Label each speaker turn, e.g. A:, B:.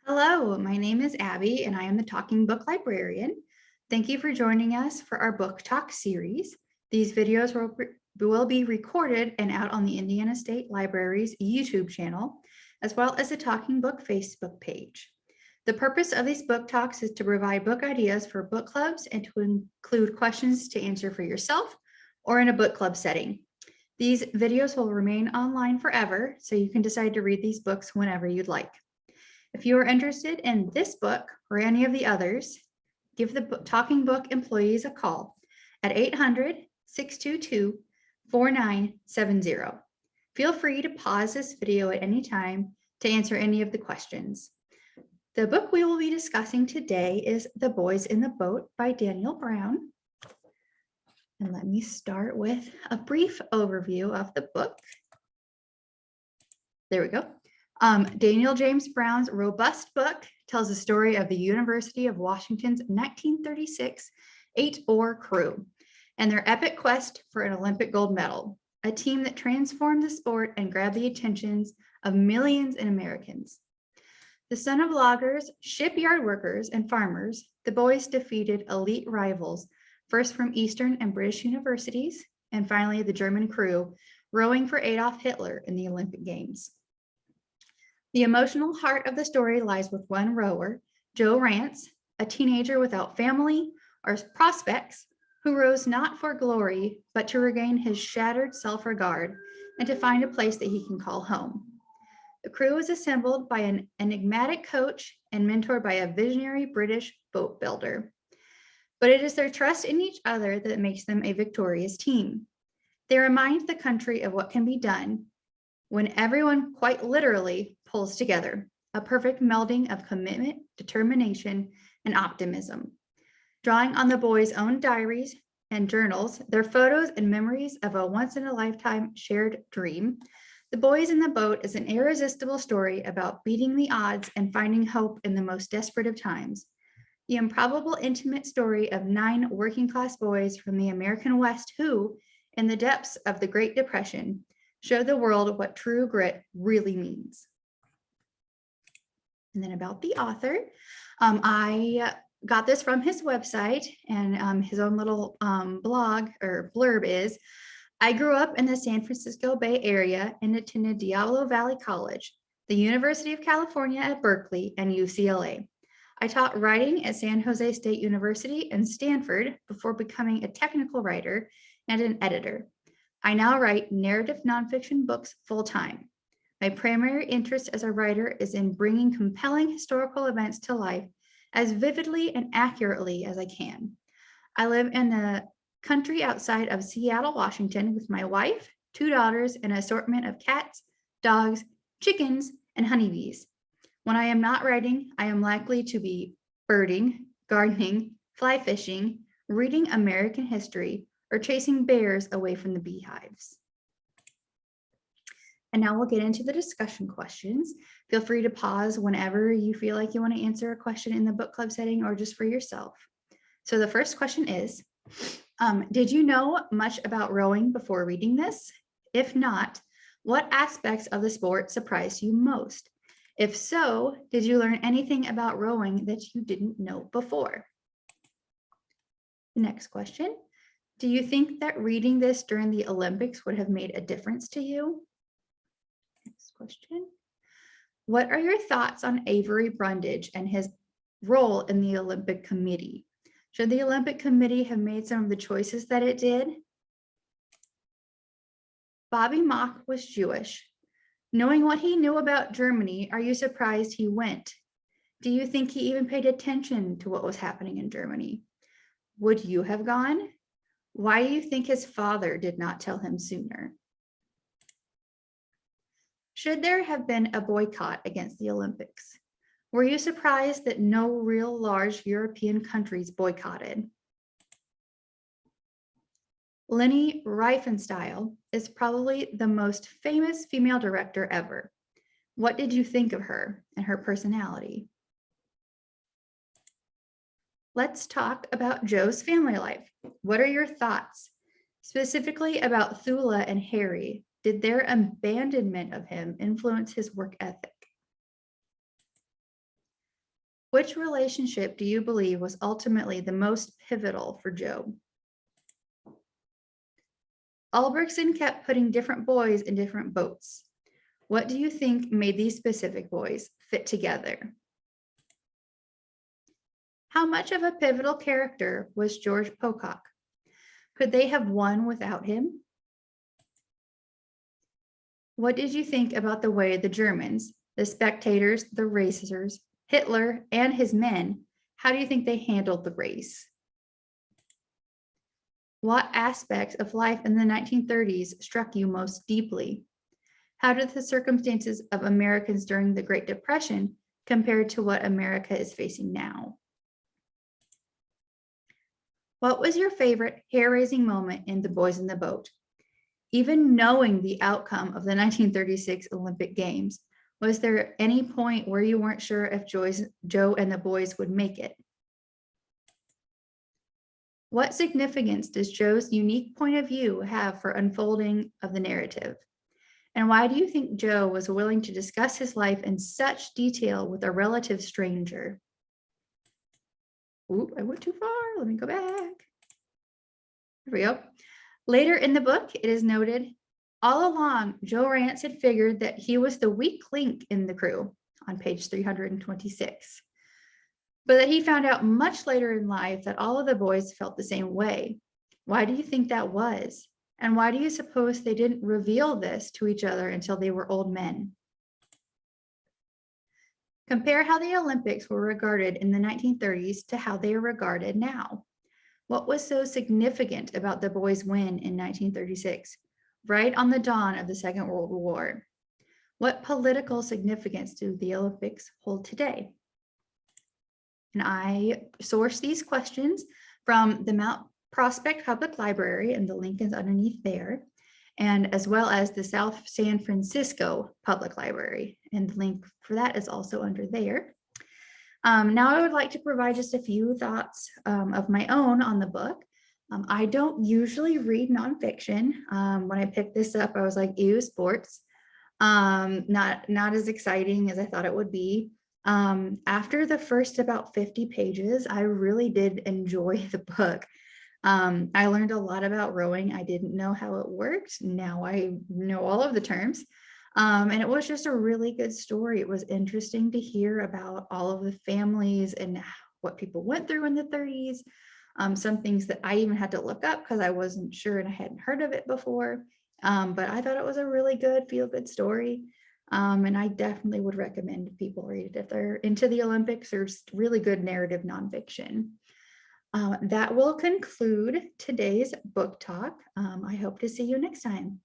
A: Hello, my name is Abby and I am the Talking Book Librarian. Thank you for joining us for our book talk series. These videos will be recorded and out on the Indiana State Library's YouTube channel, as well as the Talking Book Facebook page. The purpose of these book talks is to provide book ideas for book clubs and to include questions to answer for yourself or in a book club setting. These videos will remain online forever, so you can decide to read these books whenever you'd like. If you are interested in this book or any of the others, give the Talking Book employees a call at 800-622-4970. Feel free to pause this video at any time to answer any of the questions. The book we will be discussing today is The Boys in the Boat by Daniel Brown. And let me start with a brief overview of the book. There we go. Daniel James Brown's robust book tells the story of the University of Washington's 1936 8-oar crew and their epic quest for an Olympic gold medal, a team that transformed the sport and grabbed the attentions of millions of Americans. The son of loggers, shipyard workers, and farmers, the boys defeated elite rivals, first from Eastern and British universities, and finally the German crew, rowing for Adolf Hitler in the Olympic Games. The emotional heart of the story lies with one rower, Joe Rance, a teenager without family or prospects, who rows not for glory, but to regain his shattered self-regard and to find a place that he can call home. The crew is assembled by an enigmatic coach and mentored by a visionary British boat builder. But it is their trust in each other that makes them a victorious team. They remind the country of what can be done when everyone quite literally pulls together, a perfect melding of commitment, determination, and optimism. Drawing on the boys' own diaries and journals, their photos and memories of a once-in-a-lifetime shared dream, The Boys in the Boat is an irresistible story about beating the odds and finding hope in the most desperate of times. The improbable, intimate story of 9 working-class boys from the American West who, in the depths of the Great Depression, show the world what true grit really means. And then about the author, I got this from his website, and his own little blog or blurb is, I grew up in the San Francisco Bay Area and attended Diablo Valley College, the University of California at Berkeley, and UCLA. I taught writing at San Jose State University and Stanford before becoming a technical writer and an editor. I now write narrative nonfiction books full-time. My primary interest as a writer is in bringing compelling historical events to life as vividly and accurately as I can. I live in the country outside of Seattle, Washington, with my wife, 2 daughters, and an assortment of cats, dogs, chickens, and honeybees. When I am not writing, I am likely to be birding, gardening, fly fishing, reading American history, or chasing bears away from the beehives. And now we'll get into the discussion questions. Feel free to pause whenever you feel like you want to answer a question in the book club setting or just for yourself. So the first question is, did you know much about rowing before reading this? If not, what aspects of the sport surprised you most? If so, did you learn anything about rowing that you didn't know before? Next question. Do you think that reading this during the Olympics would have made a difference to you? Next question. What are your thoughts on Avery Brundage and his role in the Olympic Committee? Should the Olympic Committee have made some of the choices that it did? Bobby Mock was Jewish. Knowing what he knew about Germany, are you surprised he went? Do you think he even paid attention to what was happening in Germany? Would you have gone? Why do you think his father did not tell him sooner? Should there have been a boycott against the Olympics? Were you surprised that no real large European countries boycotted? Leni Riefenstahl is probably the most famous female director ever. What did you think of her and her personality? Let's talk about Joe's family life. What are your thoughts? Specifically about Thula and Harry. Did their abandonment of him influence his work ethic? Which relationship do you believe was ultimately the most pivotal for Joe? Albrechtsen kept putting different boys in different boats. What do you think made these specific boys fit together? How much of a pivotal character was George Pocock? Could they have won without him? What did you think about the way the Germans, the spectators, the racers, Hitler, and his men, how do you think they handled the race? What aspects of life in the 1930s struck you most deeply? How did the circumstances of Americans during the Great Depression compare to what America is facing now? What was your favorite hair-raising moment in The Boys in the Boat? Even knowing the outcome of the 1936 Olympic Games, was there any point where you weren't sure if Joe and the boys would make it? What significance does Joe's unique point of view have for unfolding of the narrative? And why do you think Joe was willing to discuss his life in such detail with a relative stranger? Oop, I went too far. Let me go back. There we go. Later in the book, it is noted, all along, Joe Rance had figured that he was the weak link in the crew on page 326, but that he found out much later in life that all of the boys felt the same way. Why do you think that was? And why do you suppose they didn't reveal this to each other until they were old men? Compare how the Olympics were regarded in the 1930s to how they are regarded now. What was so significant about the boys' win in 1936, right on the dawn of the Second World War? What political significance do the Olympics hold today? And I sourced these questions from the Mount Prospect Public Library, and the link is underneath there, and as well as the South San Francisco Public Library, and the link for that is also under there. Now I would like to provide just a few thoughts of my own on the book. I don't usually read nonfiction. When I picked this up, I was like, ew, sports. Not as exciting as I thought it would be. After the first about 50 pages, I really did enjoy the book. I learned a lot about rowing. I didn't know how it worked. Now I know all of the terms. And it was just a really good story. It was interesting to hear about all of the families and what people went through in the 30s. Some things that I even had to look up because I wasn't sure and I hadn't heard of it before. But I thought it was a really good, feel-good story. And I definitely would recommend people read it if they're into the Olympics or just really good narrative nonfiction. That will conclude today's book talk. I hope to see you next time.